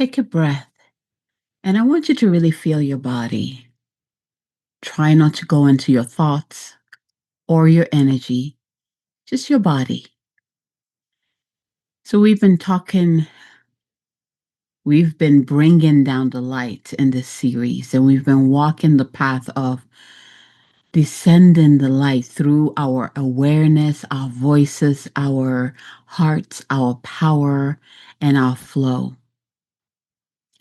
Take a breath, and I want you to really feel your body. Try not to go into your thoughts or your energy, just your body. So, we've been bringing down the light in this series, and we've been walking the path of descending the light through our awareness, our voices, our hearts, our power, and our flow.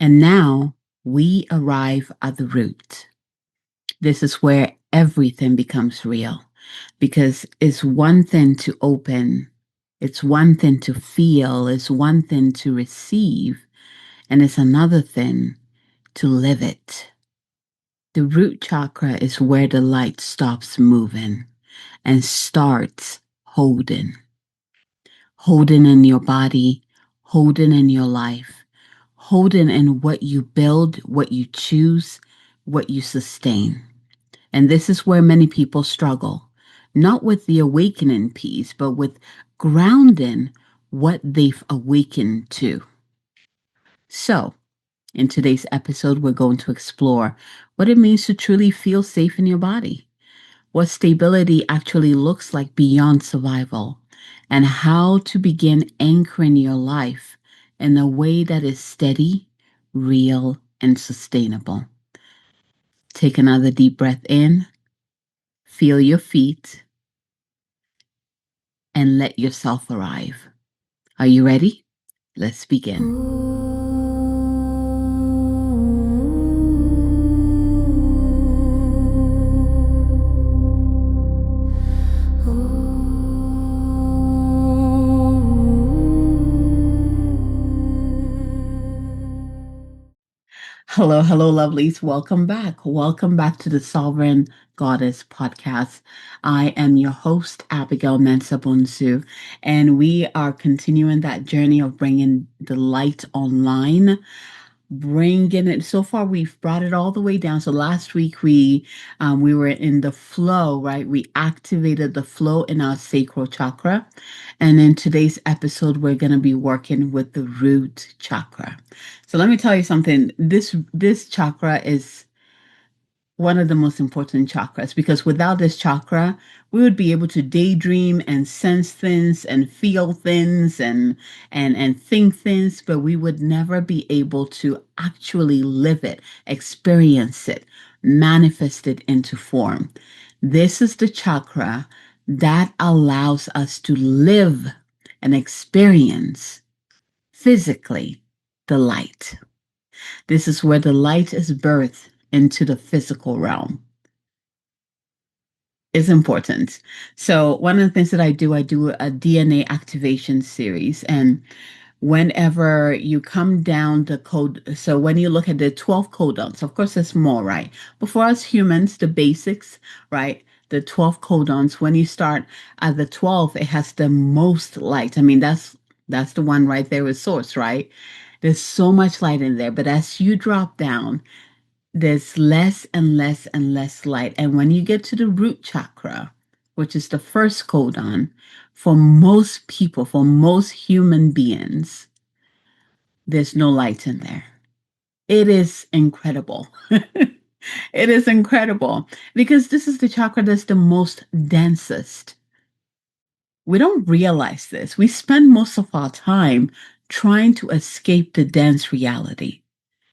And now we arrive at the root. This is where everything becomes real because it's one thing to open, it's one thing to feel, it's one thing to receive, and it's another thing to live it. The root chakra is where the light stops moving and starts holding. Holding in your body, holding in your life, holding in what you build, what you choose, what you sustain. And this is where many people struggle, not with the awakening piece, but with grounding what they've awakened to. So, in today's episode, we're going to explore what it means to truly feel safe in your body, what stability actually looks like beyond survival, and how to begin anchoring your life in a way that is steady, real, and sustainable. Take another deep breath in, feel your feet, and let yourself arrive. Are you ready? Let's begin. Hello, hello, lovelies. Welcome back. Welcome back to the Sovereign Goddess podcast. I am your host, Abigail Mensah-Bonsu, and we are continuing that journey of bringing the light online, bringing it. So far, we've brought it all the way down. So last week we were in the flow, right? We activated the flow in our sacral chakra, and in today's episode, we're going to be working with the root chakra. So let me tell you something. This chakra is one of the most important chakras because without this chakra, we would be able to daydream and sense things and feel things and think things, but we would never be able to actually live it, experience it, manifest it into form. This is the chakra that allows us to live and experience physically the light. This is where the light is birthed into the physical realm. It's important. So one of the things that I do a DNA activation series. And whenever you come down the code, so when you look at the 12 codons, of course there's more, right? But for us humans, the basics, right? The 12 codons, when you start at the 12, it has the most light. I mean, that's the one right there with source, right? There's so much light in there. But as you drop down, there's less and less and less light. And when you get to the root chakra, which is the first codon, for most people, for most human beings, there's no light in there. It is incredible. It is incredible because this is the chakra that's the most densest. We don't realize this. We spend most of our time trying to escape the dense reality.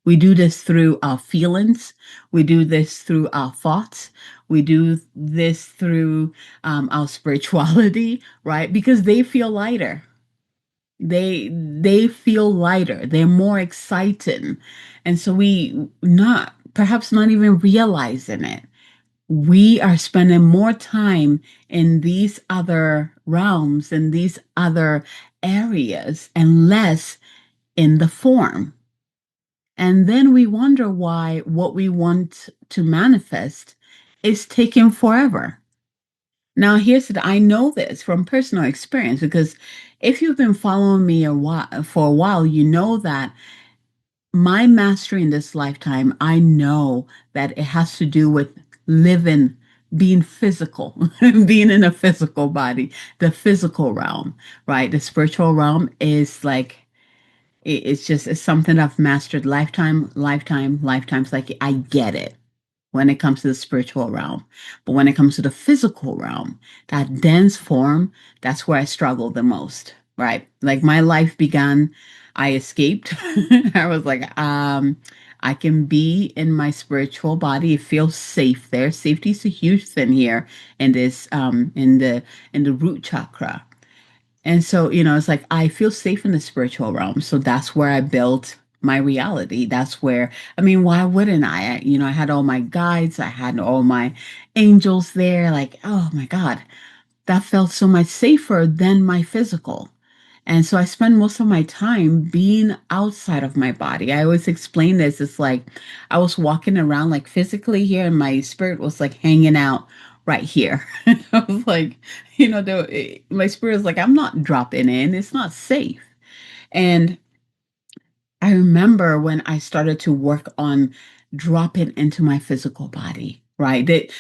We do this through our feelings. We do this through our thoughts. We do this through our spirituality, right? Because they feel lighter. They feel lighter. They're more exciting, and so we not perhaps not even realizing it. We are spending more time in these other realms, in these other areas, and less in the form. And then we wonder why what we want to manifest is taking forever. Now, I know this from personal experience because if you've been following me for a while, you know that my mastery in this lifetime, I know that it has to do with living, being physical, being in a physical body, the physical realm, right? The spiritual realm is like It's something I've mastered lifetimes. Like I get it when it comes to the spiritual realm. But when it comes to the physical realm, that dense form, that's where I struggle the most, right? Like my life began, I escaped. I was like, I can be in my spiritual body. It feels safe there. Safety is a huge thing here in this in the root chakra. And so, it's like I feel safe in the spiritual realm. So that's where I built my reality. That's where, I mean, why wouldn't I? I had all my guides, I had all my angels there. Like, oh my God, that felt so much safer than my physical. And so I spend most of my time being outside of my body. I always explain this. It's like I was walking around like physically here, and my spirit was like hanging out right here. I was like, my spirit is like, I'm not dropping in. It's not safe. And I remember when I started to work on dropping into my physical body, right?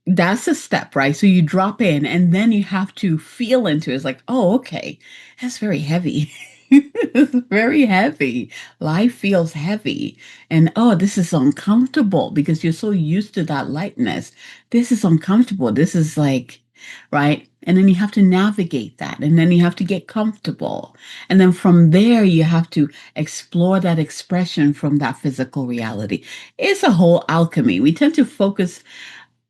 That's a step, right? So you drop in and then you have to feel into it. It's like, oh, okay, that's very heavy. It's very heavy. Life feels heavy. And oh, this is uncomfortable because you're so used to that lightness. This is uncomfortable. This is like, right? And then you have to navigate that. And then you have to get comfortable. And then from there, you have to explore that expression from that physical reality. It's a whole alchemy. We tend to focus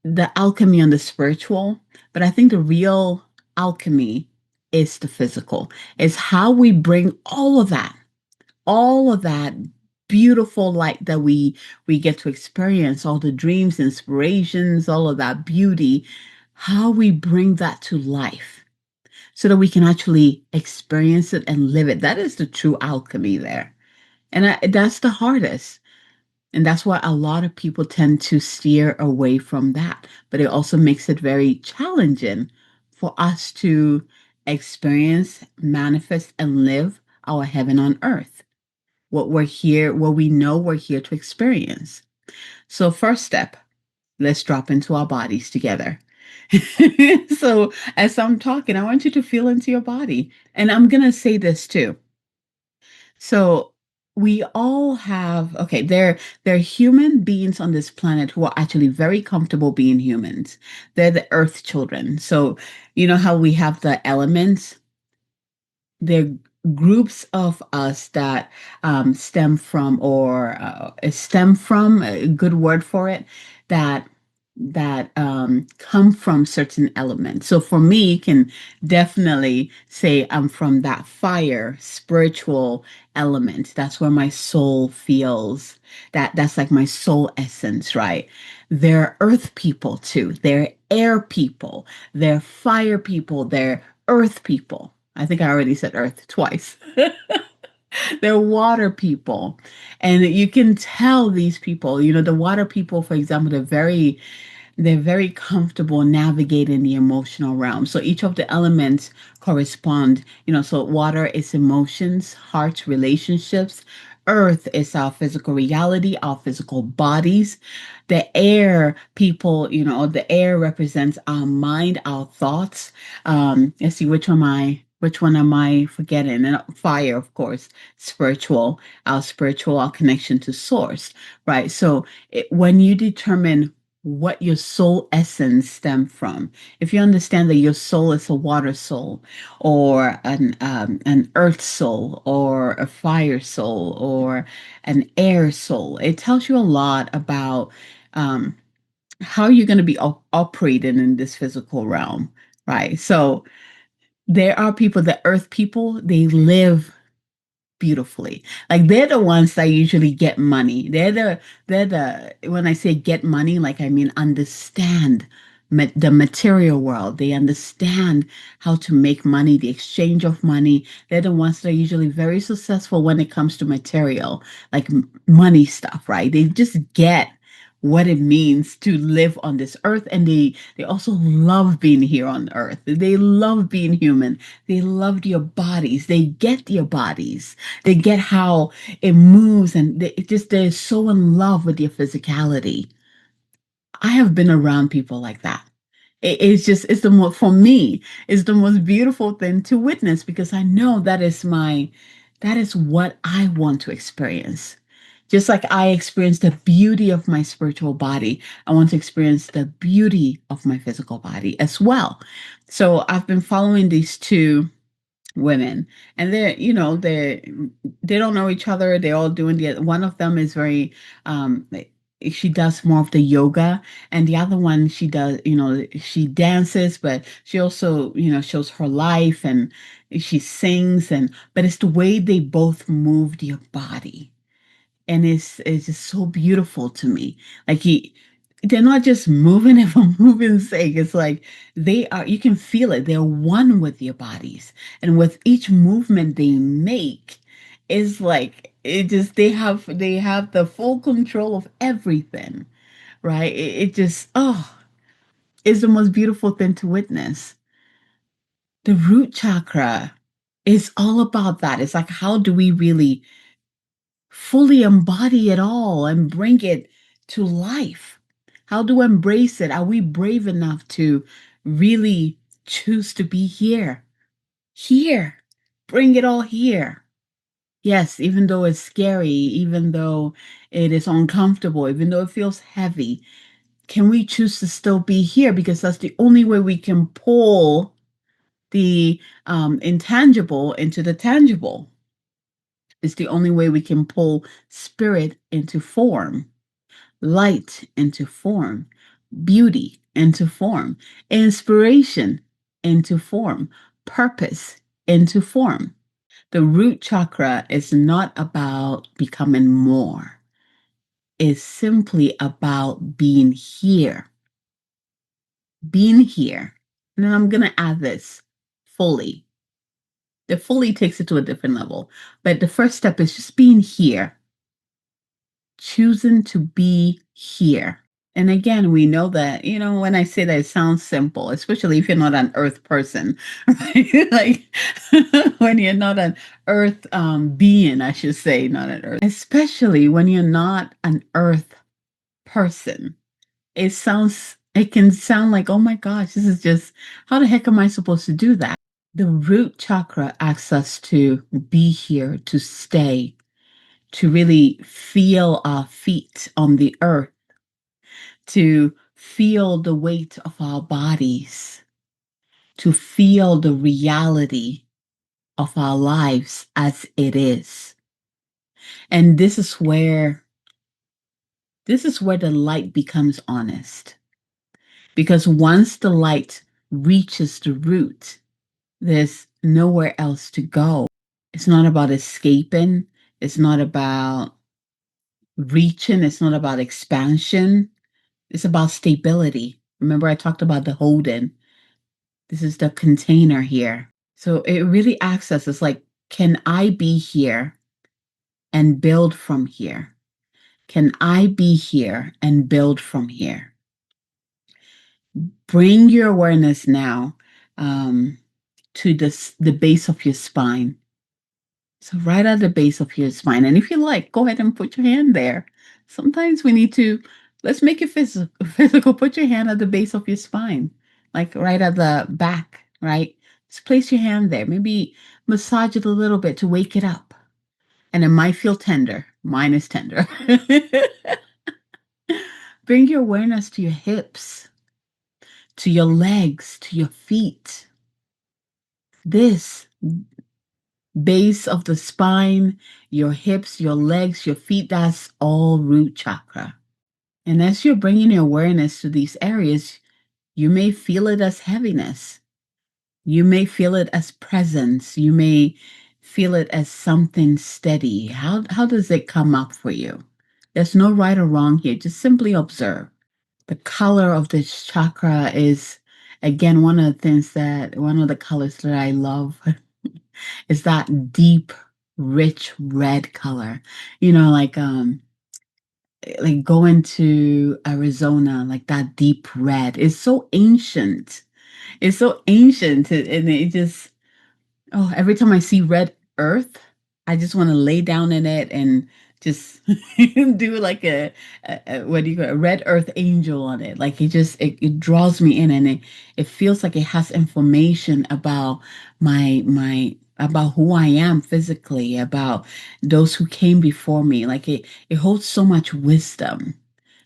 the alchemy on the spiritual, but I think the real alchemy is the physical. It's how we bring all of that beautiful light that we get to experience, all the dreams, inspirations, all of that beauty, how we bring that to life so that we can actually experience it and live it. That is the true alchemy there. And that's the hardest. And that's why a lot of people tend to steer away from that. But it also makes it very challenging for us to experience, manifest, and live our heaven on earth. What we know we're here to experience. So, first step, let's drop into our bodies together. So, as I'm talking, I want you to feel into your body. And I'm going to say this too. So we all have, okay, there are human beings on this planet who are actually very comfortable being humans. They're the earth children. So you know how we have the elements? They're groups of us that stem from, or stem from, a good word for it, that come from certain elements. So for me, you can definitely say I'm from that fire spiritual element. That's where my soul feels. That's like my soul essence, right? They're earth people too. They're air people. They're fire people. They're earth people. I think I already said earth twice. They're water people. And you can tell these people, the water people, for example, they're very comfortable navigating the emotional realm. So each of the elements correspond, so water is emotions, hearts, relationships. Earth is our physical reality, our physical bodies. The air people, the air represents our mind, our thoughts. Let's see, which one am I forgetting? And fire, of course, our connection to source, right? So when you determine what your soul essence stem from. If you understand that your soul is a water soul, or an earth soul, or a fire soul, or an air soul, it tells you a lot about um, how you're going to be operating in this physical realm, right? So there are people, the earth people, they live beautifully. Like they're the ones that usually get money. They're the when I say get money, like I mean understand the material world. They understand how to make money, the exchange of money. They're the ones that are usually very successful when it comes to material, like money stuff, right? They just get what it means to live on this earth, and they also love being here on earth. They love being human. They love your bodies. They get your bodies. They get how it moves, and they're so in love with your physicality. I have been around people like that. It's for me, it's the most beautiful thing to witness, because I know That is what I want to experience. Just like I experience the beauty of my spiritual body, I want to experience the beauty of my physical body as well. So I've been following these two women, and they don't know each other. They're all doing the one of them is very um she does more of the yoga, and the other one she does, she dances, but she also, shows her life, and she sings, and but it's the way they both move their body, and it's just so beautiful to me. Like they're not just moving it for moving's sake. It's like they are. You can feel it. They're one with your bodies, and with each movement they make, is like it just they have the full control of everything, right? It just is the most beautiful thing to witness. The root chakra is all about that. It's like, how do we really fully embody it all and bring it to life? How to embrace it? Are we brave enough to really choose to be here? Here. Bring it all here. Yes, even though it's scary, even though it is uncomfortable, even though it feels heavy, can we choose to still be here? Because that's the only way we can pull the intangible into the tangible. It's the only way we can pull spirit into form, light into form, beauty into form, inspiration into form, purpose into form. The root chakra is not about becoming more. It's simply about being here, being here. And then I'm going to add this fully. The fully takes it to a different level. But the first step is just being here, choosing to be here. And again, we know that, when I say that, it sounds simple, especially if you're not an earth person, right? Like when you're not an earth being, I should say, not an earth, especially when you're not an earth person. It can sound like, oh my gosh, this is just, how the heck am I supposed to do that? The root chakra asks us to be here, to stay, to really feel our feet on the earth, to feel the weight of our bodies, to feel the reality of our lives as it is. And this is where the light becomes honest. Because once the light reaches the root, there's nowhere else to go. It's not about escaping, it's not about reaching, it's not about expansion. It's about stability. Remember, I talked about the holding. This is the container here. So it really asks us, it's like, can I be here and build from here? Can I be here and build from here? Bring your awareness now um, to the base of your spine. So right at the base of your spine. And if you like, go ahead and put your hand there. Sometimes we need to, let's make it physical. Put your hand at the base of your spine, like right at the back, right? Just place your hand there. Maybe massage it a little bit to wake it up. And it might feel tender. Mine is tender. Bring your awareness to your hips, to your legs, to your feet. This base of the spine, your hips, your legs, your feet, that's all root chakra. And as you're bringing your awareness to these areas, you may feel it as heaviness. You may feel it as presence. You may feel it as something steady. How does it come up for you? There's no right or wrong here. Just simply observe. The color of this chakra is, again, one of the colors that I love is that deep, rich red color. Like going to Arizona, like that deep red. It's so ancient. It's so ancient, and it just, oh, every time I see red earth, I just want to lay down in it and just do like what do you call a red earth angel on it. Like it draws me in, and it feels like it has information about my about who I am physically, about those who came before me. Like it holds so much wisdom.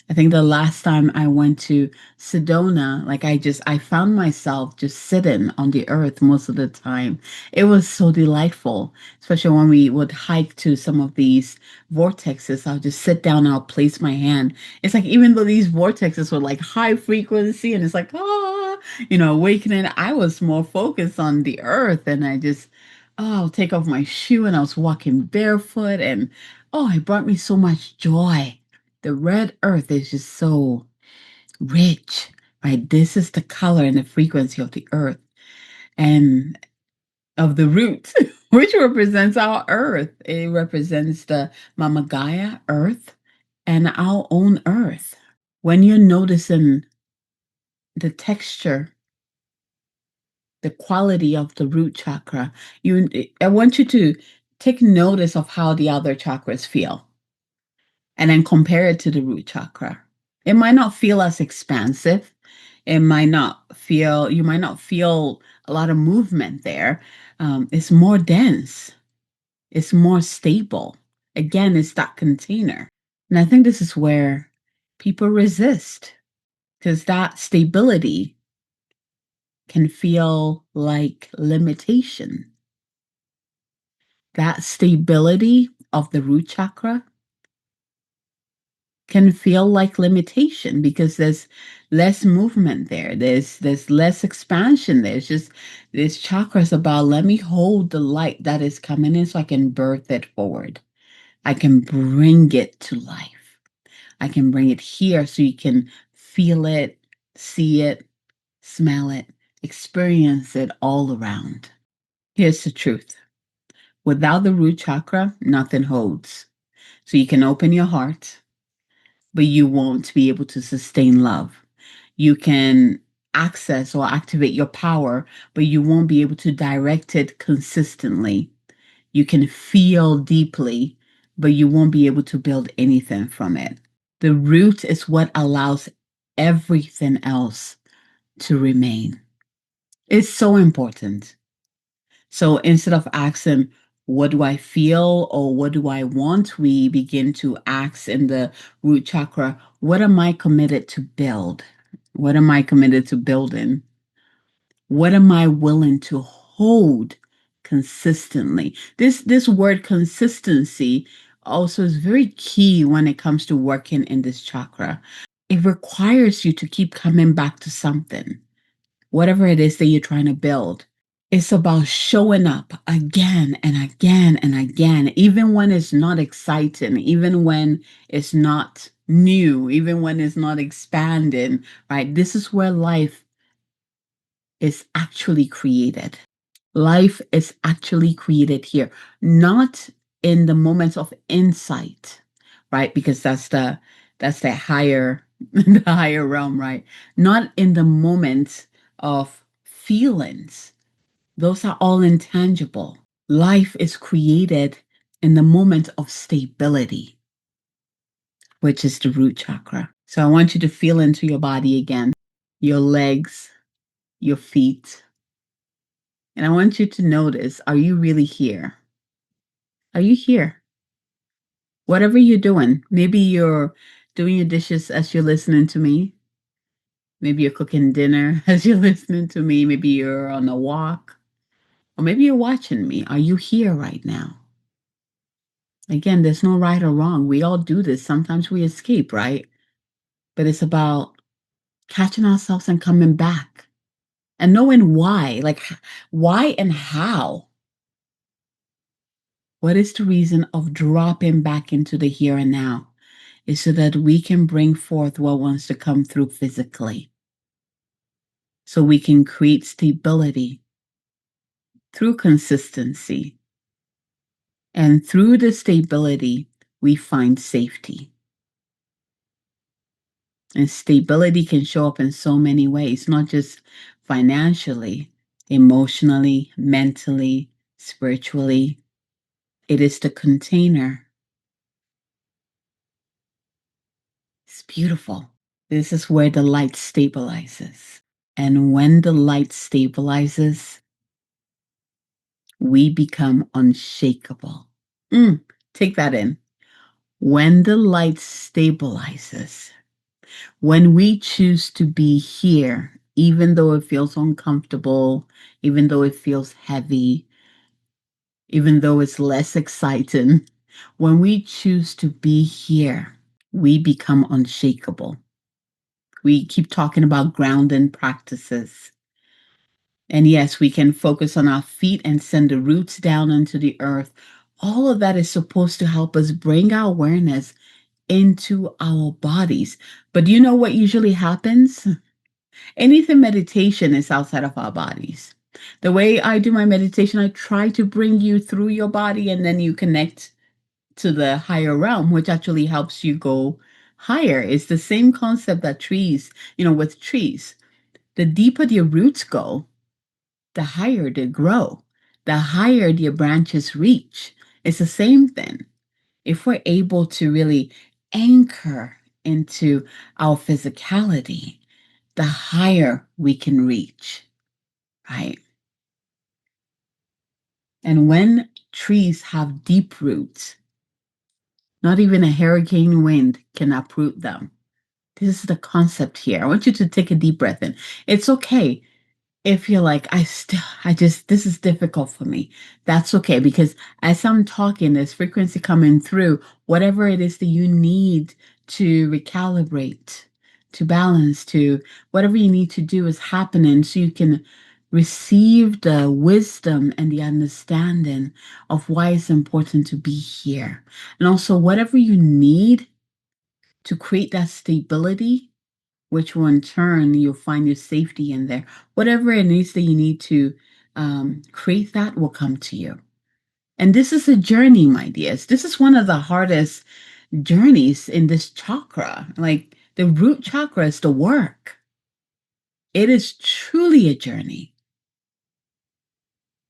I think the last time I went to Sedona, like I found myself just sitting on the earth most of the time. It was so delightful, especially when we would hike to some of these vortexes. I'll just sit down and I'll place my hand. It's like even though these vortexes were like high frequency and it's like, awakening, I was more focused on the earth and I'll take off my shoe and I was walking barefoot and it brought me so much joy. The red earth is just so rich, right? This is the color and the frequency of the earth and of the root, which represents our earth. It represents the Mama Gaia earth and our own earth. When you're noticing the texture, the quality of the root chakra, I want you to take notice of how the other chakras feel and then compare it to the root chakra. It might not feel as expansive. You might not feel a lot of movement there. It's more dense. It's more stable. Again, it's that container. And I think this is where people resist because that stability can feel like limitation. That stability of the root chakra can feel like limitation because there's less movement there. There's less expansion. There's just this chakra is about let me hold the light that is coming in so I can birth it forward. I can bring it to life. I can bring it here so you can feel it, see it, smell it, experience it all around. Here's the truth. Without the root chakra, nothing holds. So you can open your heart, but you won't be able to sustain love. You can access or activate your power, but you won't be able to direct it consistently. You can feel deeply, but you won't be able to build anything from it. The root is what allows everything else to remain. It's so important. So instead of asking, what do I feel or what do I want? We begin to ask in the root chakra, what am I committed to build? What am I committed to building? What am I willing to hold consistently? This word consistency also is very key when it comes to working in this chakra. It requires you to keep coming back to something, whatever it is that you're trying to build. It's about showing up again and again and again, even when it's not exciting, even when it's not new, even when it's not expanding, right? This is where life is actually created. Life is actually created here, not in the moments of insight, right? Because that's the higher the higher realm, right? Not in the moments of feelings. Those are all intangible. Life is created in the moment of stability, which is the root chakra. So I want you to feel into your body again, your legs, your feet. And I want you to notice, are you really here? Are you here? Whatever you're doing, maybe you're doing your dishes as you're listening to me. Maybe you're cooking dinner as you're listening to me. Maybe you're on a walk. Or maybe you're watching me. Are you here right now? Again, there's no right or wrong. We all do this. Sometimes we escape, right? But it's about catching ourselves and coming back and knowing why. Like, why and how? What is the reason of dropping back into the here and now? Is so that we can bring forth what wants to come through physically. So we can create stability through consistency. And through the stability, we find safety. And stability can show up in so many ways, not just financially, emotionally, mentally, spiritually. It is the container. It's beautiful. This is where the light stabilizes. And when the light stabilizes, we become unshakable. Mm, take that in. When the light stabilizes, when we choose to be here, even though it feels uncomfortable, even though it feels heavy, even though it's less exciting, when we choose to be here, we become unshakable. We keep talking about grounding practices. And yes, we can focus on our feet and send the roots down into the earth. All of that is supposed to help us bring our awareness into our bodies. But do you know what usually happens? Anything meditation is outside of our bodies. The way I do my meditation, I try to bring you through your body and then you connect to the higher realm, which actually helps you go higher. It's the same concept that trees, with trees. The deeper your roots go, the higher they grow, the higher their branches reach. It's the same thing. If we're able to really anchor into our physicality, the higher we can reach, right? And when trees have deep roots, not even a hurricane wind can uproot them. This is the concept here. I want you to take a deep breath in. It's okay if you're like, this is difficult for me. That's okay, because as I'm talking, there's frequency coming through. Whatever it is that you need to recalibrate, to balance, to whatever you need to do is happening so you can receive the wisdom and the understanding of why it's important to be here. And also, whatever you need to create that stability, which will in turn you'll find your safety in there. Whatever it is that you need to create, that will come to you. And this is a journey, my dears. This is one of the hardest journeys in this chakra. Like the root chakra is the work. It is truly a journey.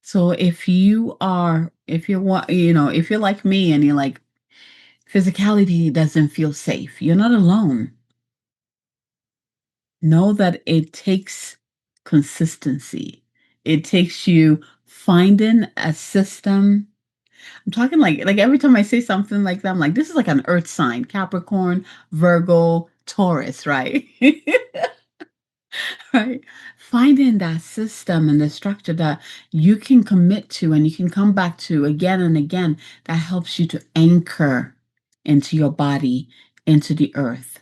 So if you want, if you're like me and you're like, physicality doesn't feel safe, you're not alone. Know that it takes consistency. It takes you finding a system. I'm talking like every time I say something like that, I'm like, this is like an earth sign, Capricorn, Virgo, Taurus, right? Right? Finding that system and the structure that you can commit to and you can come back to again and again, that helps you to anchor into your body, into the earth.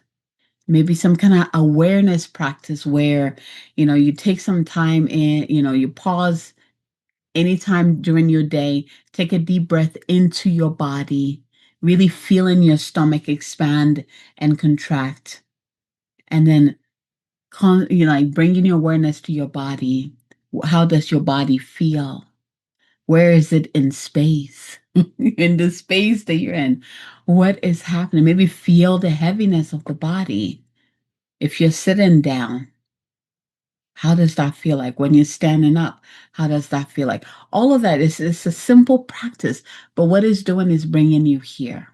Maybe some kind of awareness practice where, you take some time in, you pause anytime during your day, take a deep breath into your body, really feeling your stomach expand and contract. And then, like bringing your awareness to your body. How does your body feel? Where is it in space? In the space that you're in, what is happening? Maybe feel the heaviness of the body. If you're sitting down, how does that feel like? When you're standing up, how does that feel like? All of that is a simple practice, but what it's doing is bringing you here.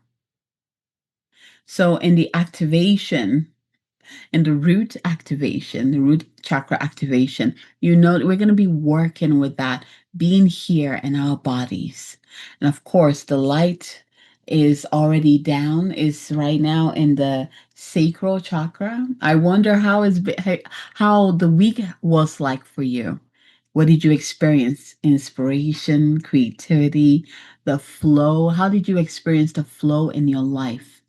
So in the activation, and the root activation, the root chakra activation, we're going to be working with that, being here in our bodies. And of course, the light is already down, is right now in the sacral chakra. I wonder how the week was like for you. What did you experience? Inspiration, creativity, the flow? How did you experience the flow in your life?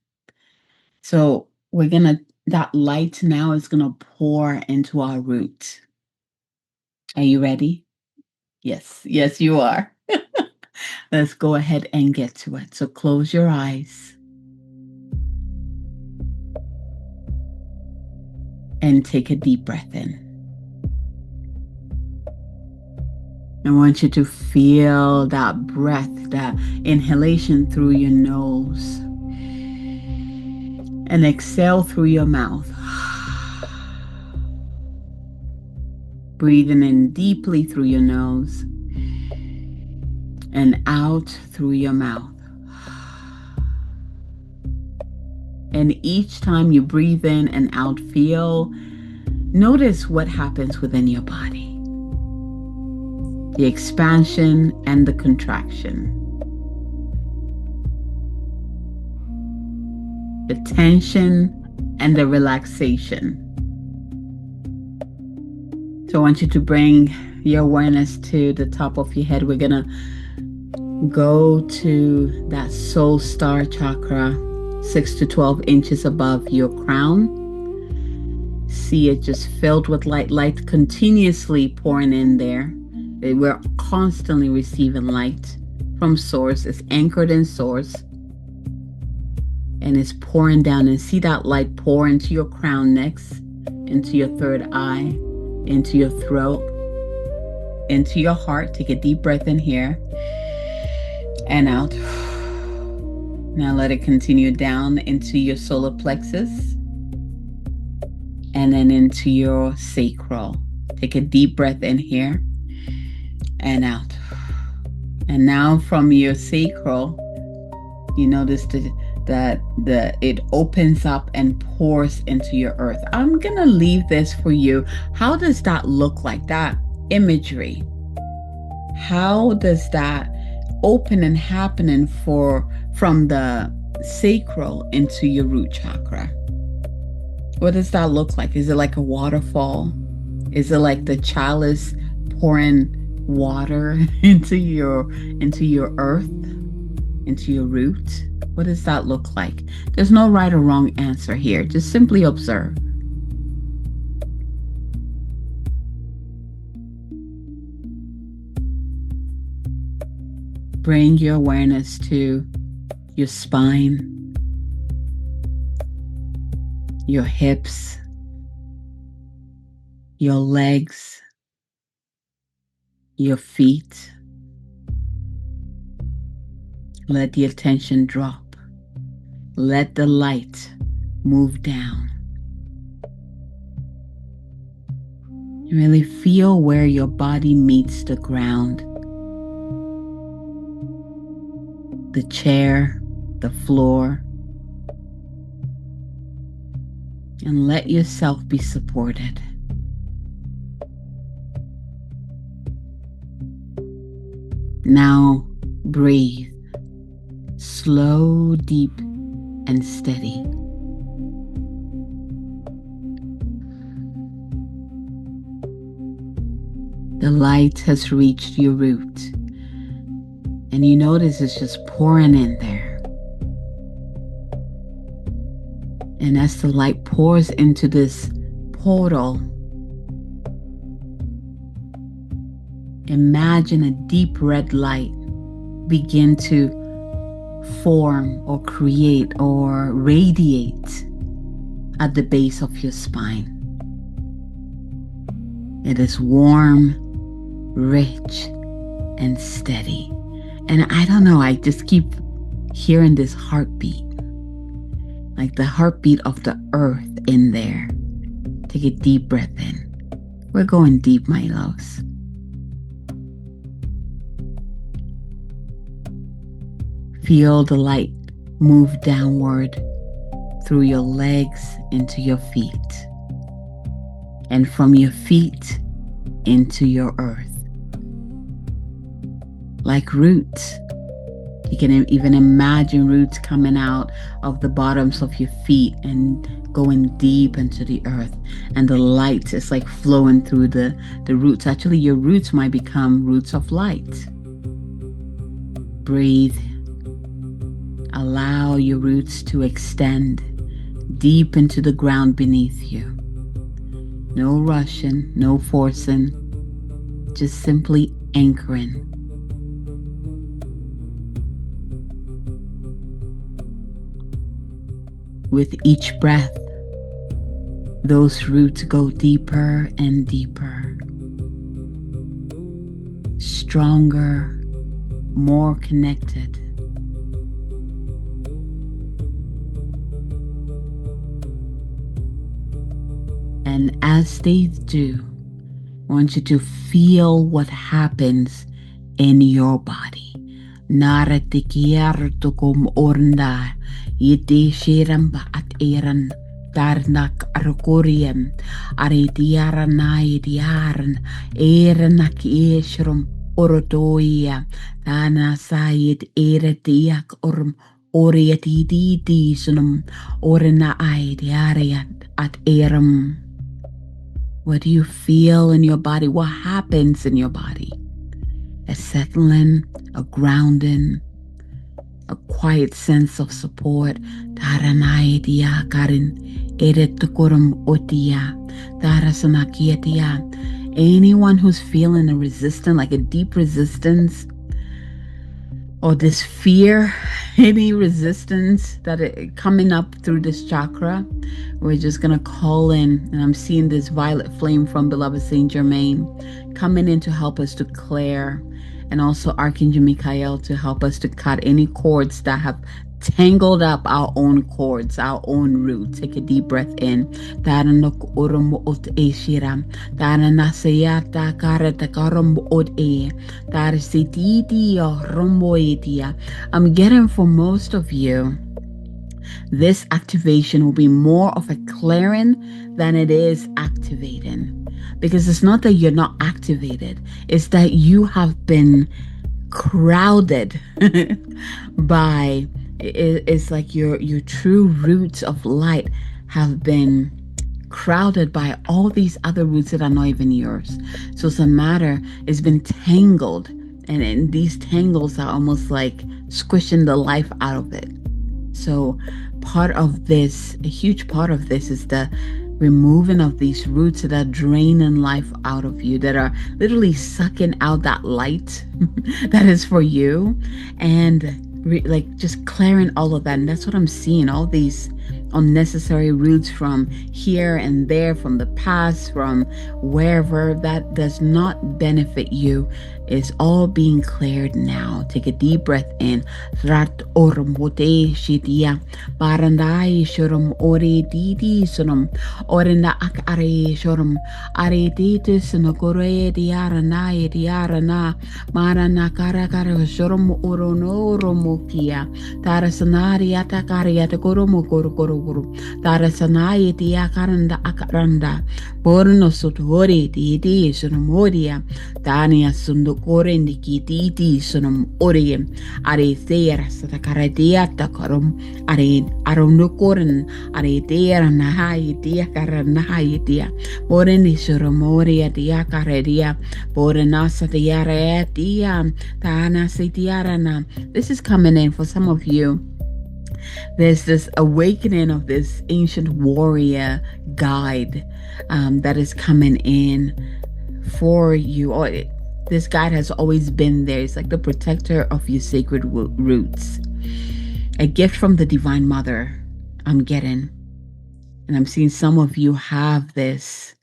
So that light now is gonna pour into our root. Are you ready? Yes, yes, you are. Let's go ahead and get to it. So close your eyes and take a deep breath in. I want you to feel that breath, that inhalation through your nose and exhale through your mouth. Breathing in deeply through your nose and out through your mouth. And each time you breathe in and out, notice what happens within your body. the expansion and the contraction, the tension and the relaxation. So I want you to bring your awareness to the top of your head. We're going to go to that soul star chakra, 6 to 12 inches above your crown. See it just filled with light continuously pouring in there. We're constantly receiving light from source. It's anchored in source and it's pouring down. And see that light pour into your crown next, into your third eye, into your throat, into your heart. Take a deep breath in here and out. Now let it continue down into your solar plexus and then into your sacral. Take a deep breath in here and out. And now from your sacral, you notice that it opens up and pours into your earth. I'm gonna leave this for you. How does that look like, that imagery? How does that open and happening from the sacral into your root chakra? What does that look like? Is it like a waterfall? Is it like the chalice pouring water into your earth, into your root? What does that look like? There's no right or wrong answer here. Just simply observe. Bring your awareness to your spine, your hips, your legs, your feet. Let the attention drop. Let the light move down. Really feel where your body meets the ground. The chair, the floor. And let yourself be supported. Now breathe. Slow, deep, and steady. The light has reached your root, and you notice it's just pouring in there. And as the light pours into this portal, imagine a deep red light begin to form or create or radiate at the base of your spine. It is warm, rich, and steady. And I don't know, I just keep hearing this heartbeat, like the heartbeat of the earth in there. Take a deep breath in. We're going deep, my loves. Feel the light move downward through your legs into your feet, and from your feet into your earth. Like roots. You can even imagine roots coming out of the bottoms of your feet and going deep into the earth. And the light is like flowing through the roots. Actually, your roots might become roots of light. Breathe. Allow your roots to extend deep into the ground beneath you. No rushing, no forcing, just simply anchoring. With each breath, those roots go deeper and deeper, stronger, more connected. And as they do, I want you to feel what happens in your body. Naratikiartukum ornda, yidishiramba at eran, darnak arkorium, aritiaranai diaran, eranak eshrum, orotoia. Dana sayit eretiak oriatiti sunum orina aidiariat at erum. What do you feel in your body? What happens in your body? A settling, a grounding, a quiet sense of support. Taranaidia karin eretukurum otia. Tarasanakiatia. Anyone who's feeling a resistance, like a deep resistance, or this fear, any resistance that coming up through this chakra, we're just going to call in. And I'm seeing this violet flame from beloved Saint Germain coming in to help us to clear, and also Archangel Michael to help us to cut any cords that have tangled up our own cords, our own roots. Take a deep breath in. I'm getting for most of you, this activation will be more of a clearing than it is activating. Because it's not that you're not activated, it's that you have been crowded by, it's like your true roots of light have been crowded by all these other roots that are not even yours. So it's a matter, it's been tangled, and these tangles are almost like squishing the life out of it. So part of this, a huge part of this, is the removing of these roots that are draining life out of you, that are literally sucking out that light that is for you, and like just clearing all of that. And that's what I'm seeing, all these unnecessary roots from here and there, from the past, from wherever, that does not benefit you, is all being cleared now. Take a deep breath in. Rat orum bote shitia barandai shurum ore didi sunum orenda akare shurum are didi sunokore diarana marana kara shurum orono romokia tarasanari atakari atagoromo guru tarasanai dia karanda akaranda borno sotori didi sunumoria tania sundu Ore nikititi sunum ore are there satakaradia takarum are arunukoren are there nahai dia karanahai dia ore nisurumoria dia karedia ore nasa diare dia tana sitiarana. This is coming in for some of you. There's this awakening of this ancient warrior guide that is coming in for you. This guide has always been there. It's like the protector of your sacred roots. A gift from the Divine Mother, I'm getting. And I'm seeing some of you have this.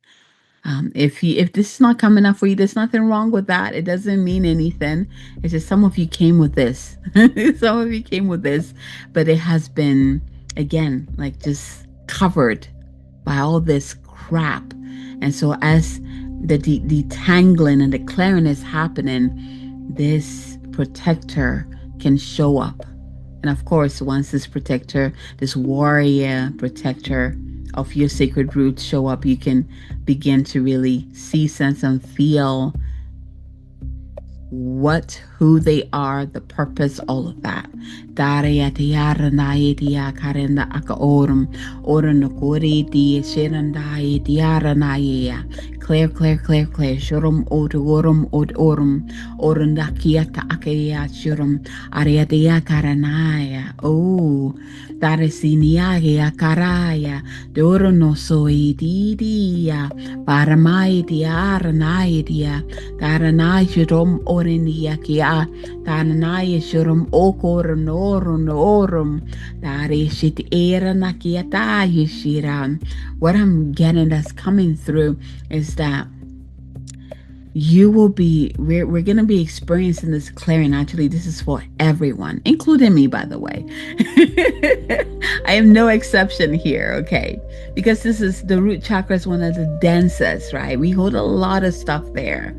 If this is not coming up for you, there's nothing wrong with that. It doesn't mean anything. It's just some of you came with this. Some of you came with this. But it has been, again, like just covered by all this crap. And so as the detangling and the clearing is happening, this protector can show up. And of course, once this protector, this warrior protector of your sacred roots show up, you can begin to really see, sense, and feel who they are, the purpose, all of that. Clear, clear, clear, clear. Shurum odorum odorum orundakiata akaya shurum ariadia karanaya. Oh, darasiniagia karaya dorono soididia paramai diaranaidia daranai shurum oriniakia daranai shurum okorum norum darishit eranakiata yishiram. What I'm getting that's coming through is that we're going to be experiencing this clearing. Actually, this is for everyone, including me, by the way. I am no exception here, okay? Because this is the root chakra, is one of the densest, right? We hold a lot of stuff there.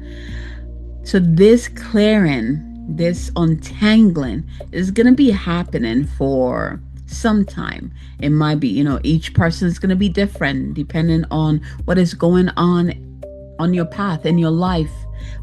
So this clearing, this untangling is going to be happening for some time. It might be, each person is going to be different depending on what is going on your path in your life.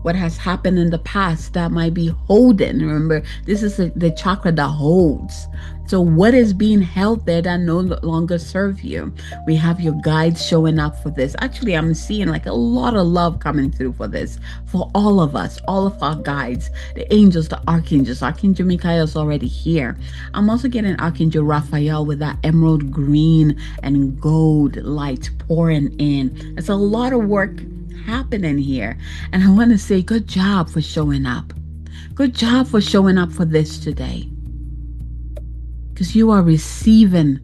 what has happened in the past that might be holding. Remember, this is the chakra that holds. So what is being held there that no longer serve you? We have your guides showing up for this. Actually, I'm seeing like a lot of love coming through for this, for all of us, all of our guides, the angels, the archangels. Archangel Michael is already here. I'm also getting Archangel Raphael with that emerald green and gold light pouring in. It's a lot of work happening here. And I want to say good job for showing up. Good job for showing up for this today. Because you are receiving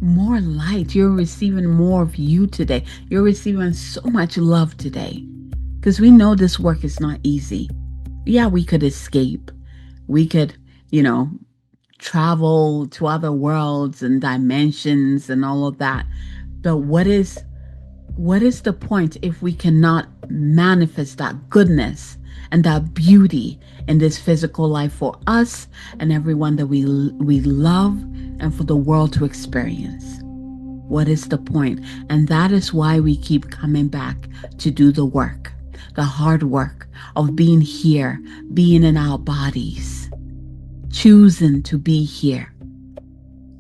more light. You're receiving more of you today. You're receiving so much love today. Because we know this work is not easy. Yeah, we could escape. We could, travel to other worlds and dimensions and all of that. But what is the point if we cannot manifest that goodness and that beauty in this physical life for us and everyone that we love and for the world to experience? What is the point? And that is why we keep coming back to do the work, the hard work of being here, being in our bodies, choosing to be here,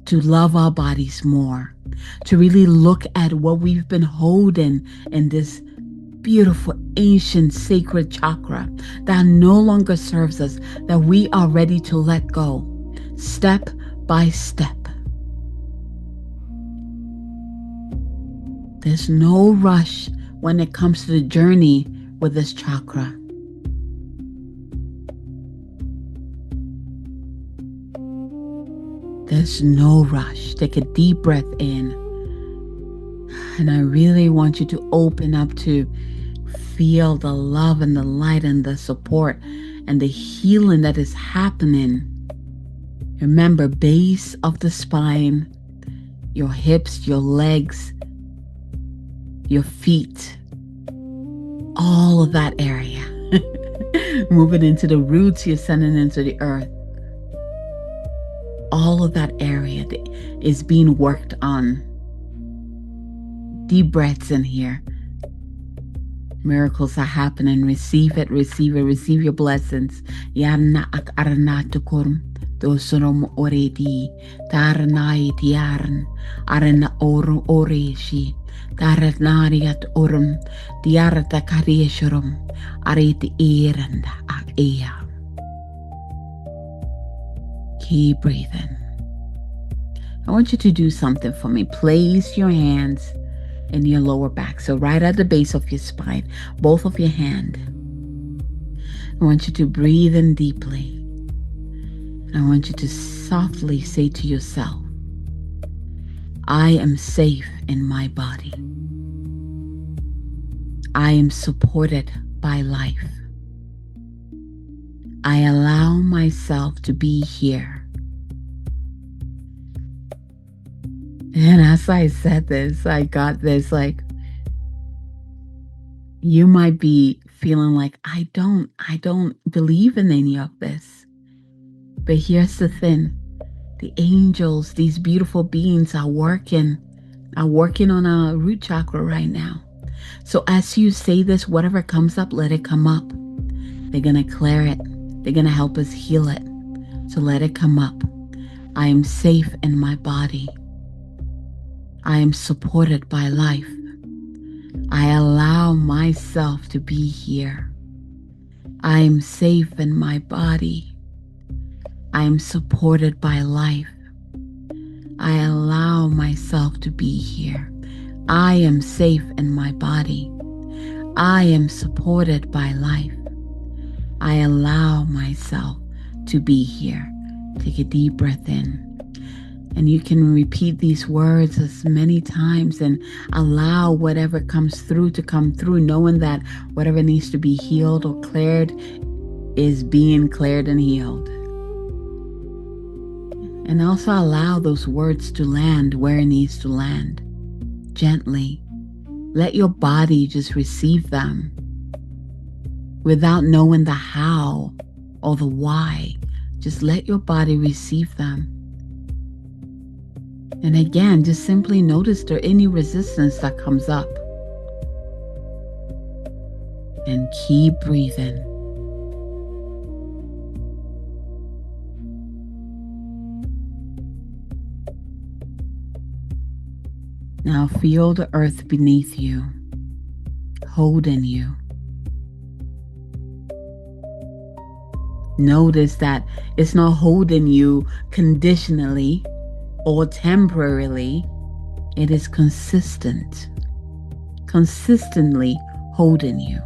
to love our bodies more, to really look at what we've been holding in this beautiful, ancient, sacred chakra that no longer serves us, that we are ready to let go, step by step. There's no rush when it comes to the journey with this chakra. There's no rush. Take a deep breath in. And I really want you to open up to feel the love and the light and the support and the healing that is happening. Remember, base of the spine, your hips, your legs, your feet, all of that area. Moving into the roots, you're sending into the earth. All of that area is being worked on. Deep breaths in here. Miracles are happening. Receive it, receive it, receive your blessings. Yarna ak aranatukum. Dosurum oredi. Taranai tiaran. Arana oru oreshi. Taranariat orum. Diarata karieshurum. Ariti eranda ak ea. Keep breathing. I want you to do something for me. Place your hands in your lower back. So right at the base of your spine, both of your hands. I want you to breathe in deeply. I want you to softly say to yourself, I am safe in my body. I am supported by life. I allow myself to be here. And as I said this, I got this, like, you might be feeling like, I don't believe in any of this. But here's the thing. The angels, these beautiful beings are working on a root chakra right now. So as you say this, whatever comes up, let it come up. They're going to clear it. They're going to help us heal it. So let it come up. I am safe in my body. I am supported by life. I allow myself to be here. I am safe in my body. I am supported by life. I allow myself to be here. I am safe in my body. I am supported by life. I allow myself to be here. Take a deep breath in. And you can repeat these words as many times and allow whatever comes through to come through, knowing that whatever needs to be healed or cleared is being cleared and healed. And also allow those words to land where it needs to land. Gently. Let your body just receive them without knowing the how or the why. Just let your body receive them. And again, just simply notice there any resistance that comes up. and keep breathing. Now feel the earth beneath you, holding you. Notice that it's not holding you conditionally or temporarily. It is consistently holding you.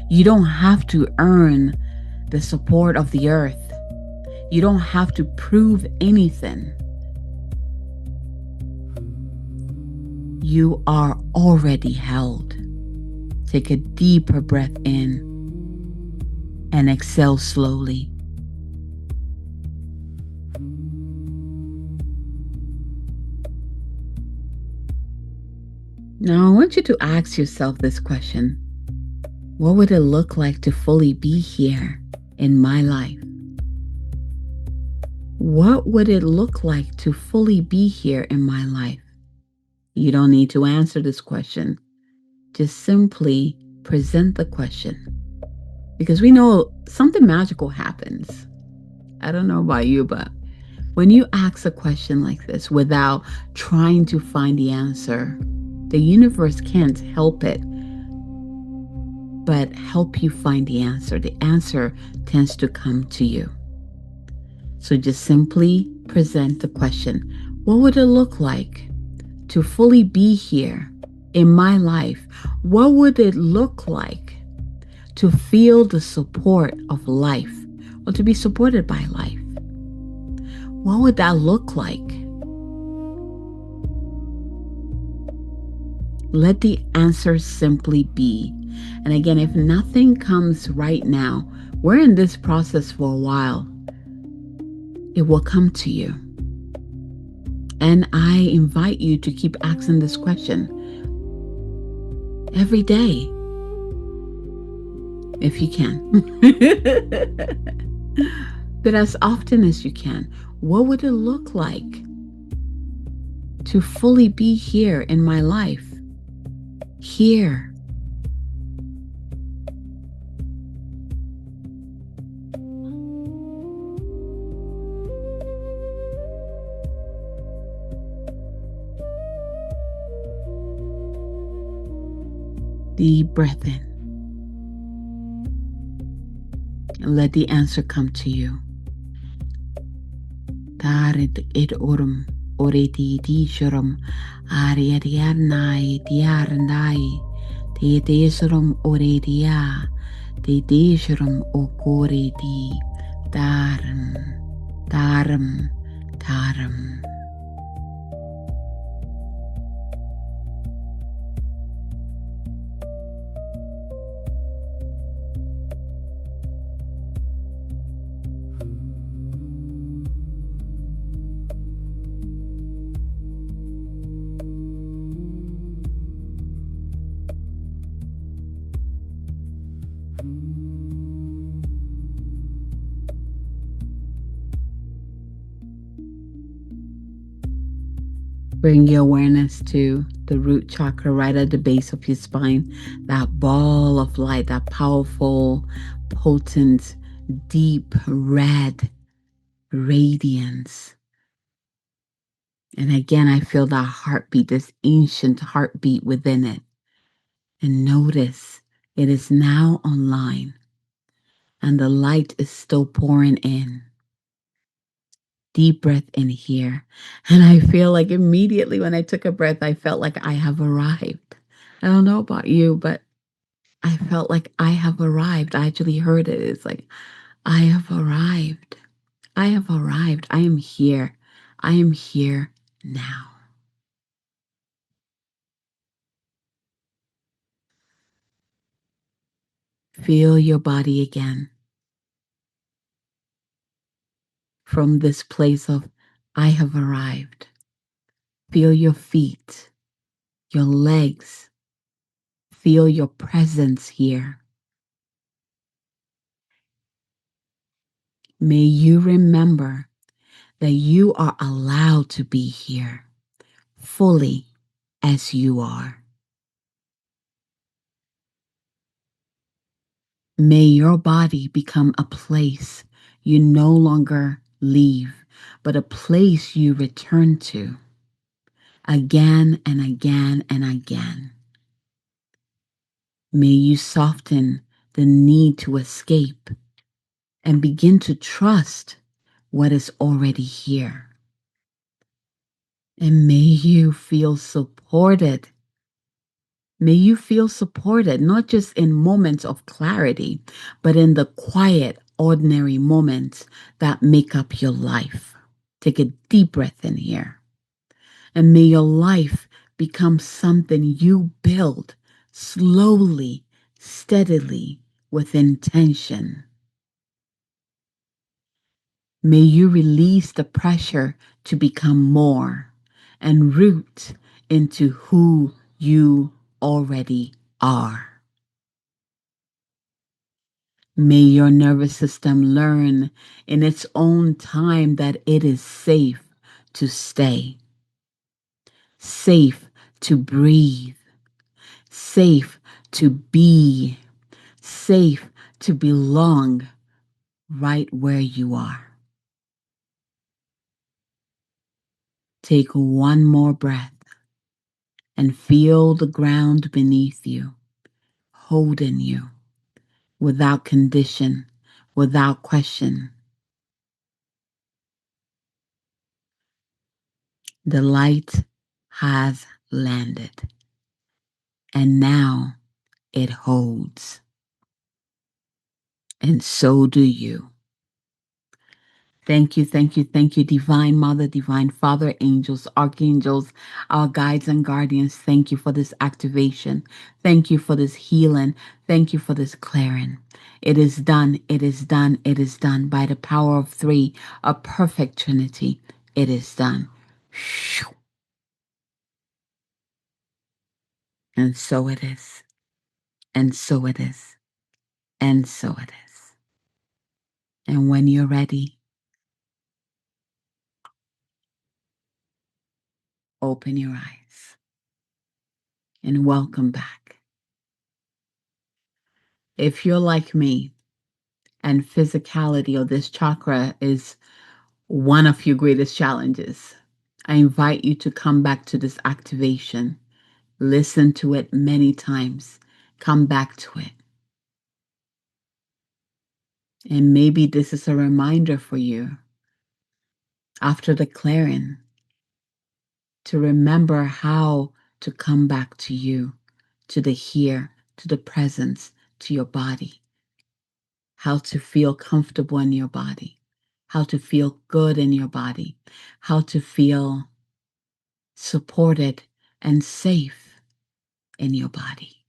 You don't have to earn the support of the earth. You don't have to prove anything. You are already held. Take a deeper breath in and exhale slowly. Now, I want you to ask yourself this question. What would it look like to fully be here in my life? What would it look like to fully be here in my life? You don't need to answer this question. Just simply present the question. Because we know something magical happens. I don't know about you, but when you ask a question like this without trying to find the answer, the universe can't help it but help you find the answer. The answer tends to come to you. So just simply present the question. What would it look like to fully be here in my life? What would it look like to feel the support of life or to be supported by life? What would that look like? Let the answer simply be. And again, if nothing comes right now, we're in this process for a while. It will come to you. And I invite you to keep asking this question every day, if you can. But as often as you can, what would it look like to fully be here in my life? Here. Deep breath in. And let the answer come to you. Tarit id urum, oreti di shurum, ariadianai diarandai, te desurum oredia, te deshurum okoredi, darum, darum, darum. Bring your awareness to the root chakra right at the base of your spine, that ball of light, that powerful, potent, deep red radiance. And again, I feel that heartbeat, this ancient heartbeat within it. And notice it is now online and the light is still pouring in. Deep breath in here. And I feel like immediately when I took a breath, I felt like I have arrived. I don't know about you, but I felt like I have arrived. I actually heard it. It's like, I have arrived. I have arrived. I am here. I am here now. Feel your body again. From this place of, I have arrived. Feel your feet, your legs. Feel your presence here. May you remember that you are allowed to be here fully as you are. May your body become a place you no longer leave, but a place you return to again and again and again. May you soften the need to escape and begin to trust what is already here. And may you feel supported. May you feel supported, not just in moments of clarity, but in the quiet, ordinary moments that make up your life. Take a deep breath in here. And may your life become something you build slowly, steadily, with intention. May you release the pressure to become more and root into who you already are. May your nervous system learn in its own time that it is safe to stay, safe to breathe, safe to be, safe to belong right where you are. Take one more breath and feel the ground beneath you, holding you without condition, without question. The light has landed, and now it holds, and so do you. Thank you, thank you, thank you, Divine Mother, Divine Father, angels, archangels, our guides and guardians. Thank you for this activation. Thank you for this healing. Thank you for this clearing. It is done, it is done, it is done by the power of three, a perfect Trinity. It is done. And so it is, and so it is, and so it is. And when you're ready, open your eyes and welcome back. If you're like me and physicality or this chakra is one of your greatest challenges, I invite you to come back to this activation. Listen to it many times. Come back to it. And maybe this is a reminder for you after the clearing to remember how to come back to you, to the here, to the presence, to your body, how to feel comfortable in your body, how to feel good in your body, how to feel supported and safe in your body,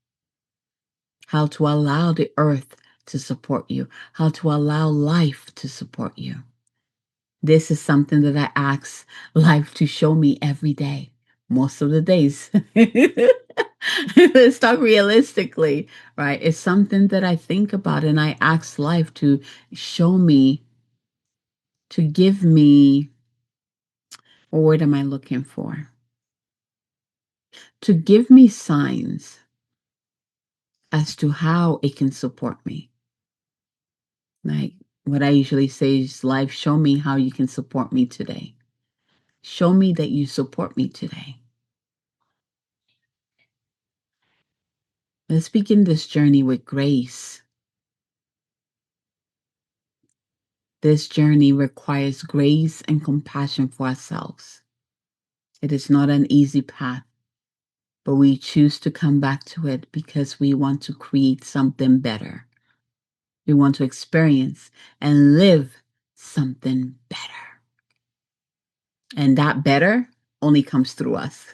how to allow the earth to support you, how to allow life to support you. This is something that I ask life to show me every day, most of the days. Let's talk realistically, right? It's something that I think about and I ask life to show me, to give me, what word am I looking for? To give me signs as to how it can support me. Like what I usually say is, life, show me how you can support me today. Show me that you support me today. Let's begin this journey with grace. This journey requires grace and compassion for ourselves. It is not an easy path, but we choose to come back to it because we want to create something better. We want to experience and live something better. And that better only comes through us.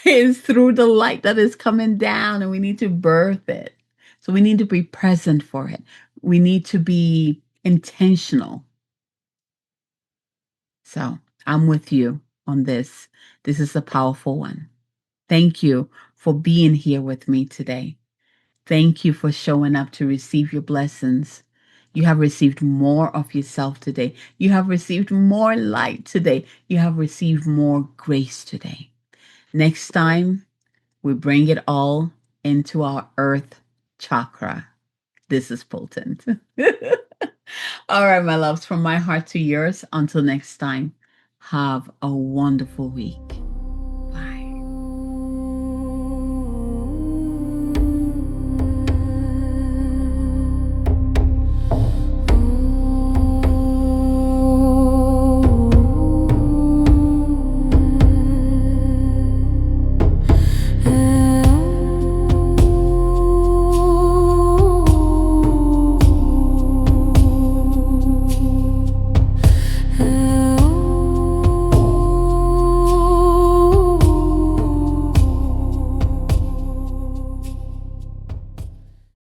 It's through the light that is coming down, and we need to birth it. So we need to be present for it. We need to be intentional. So I'm with you on this. This is a powerful one. Thank you for being here with me today. Thank you for showing up to receive your blessings. You have received more of yourself today. You have received more light today. You have received more grace today. Next time, we bring it all into our earth Chakra. This is potent. All right, my loves, from my heart to yours. Until next time, have a wonderful week.